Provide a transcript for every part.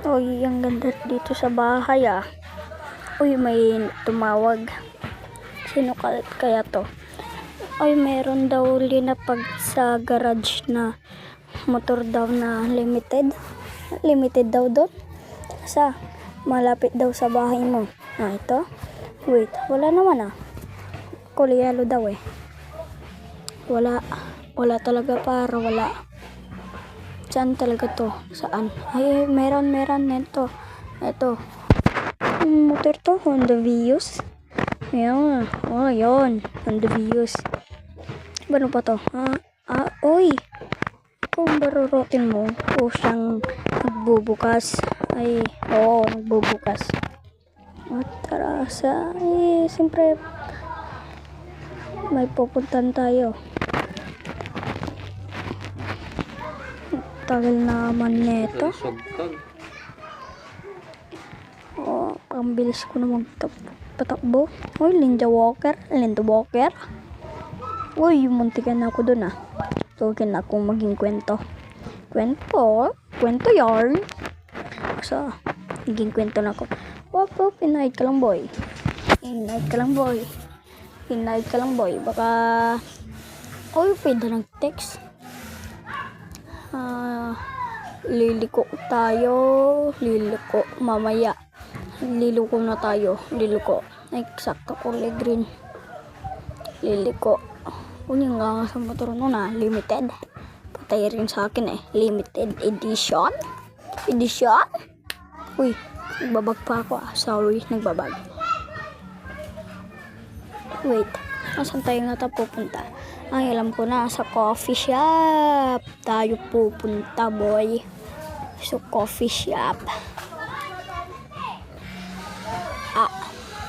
Uy, ang ganda dito sa bahay ah. Uy, may tumawag. Sino kaya to? Uy, meron daw linapag sa garage na motor daw na limited. Limited daw doon. Sa malapit daw sa bahay mo. Ah, ito? Wait, wala naman ah. Kulay yellow daw eh. Wala talaga para wala. Saan talaga to? Saan? Ay, meron nito. Ito. Motor to, Honda Vios. Ayan. Oh, yun. Honda Vios. Ano pa to? Oy. Kung barurutin mo, o siyang nagbubukas. Ay, oo, nagbubukas. At tara siyempre, may pupuntan tayo. Tagal naman neto. Oh, ang bilis ko na magpatakbo. Uy, Linda Walker. Uy, muntikan na ako dun ah. Tuwagin na akong maging kwento yarn. So, naging kwento na ako. Wap, inahid ka lang boy. Baka, uy, pwede ng text. Liliko mamaya. Liliko na tayo. Eksakto kulay green. Liliko. Unyang nga sa motor nun limited. Patay rin sa akin eh. Limited edition. Uy, nagbabag pa ako Sorry, nagbabag. Wait, asan tayo pupunta? Ay, alam ko na, sa coffee shop tayo pupunta, boy. So, coffee shop.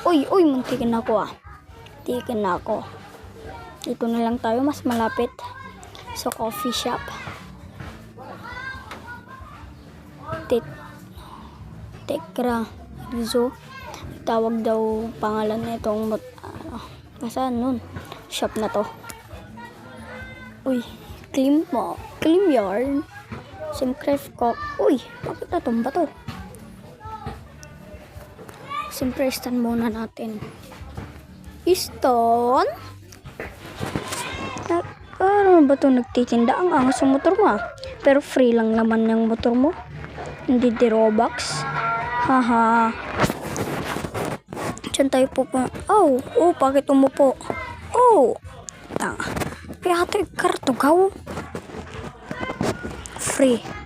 Uy, muntikin ako Dito na lang tayo, mas malapit sa coffee shop. Tekra Rizzo. Tawag daw pangalan nitong saan nun? Shop na to. Uy, clean yarn. Simcraft ko. Uy, bakit natumba to? Siyempre, stand muna natin. Stone? Ano ba ito nagtitinda? Ang angas sa motor mo Pero free lang naman yung motor mo. Hindi di Robux. Haha. Diyan tayo po pa. Oh, bakit umupo? Kaya ito yung kartugaw. Free.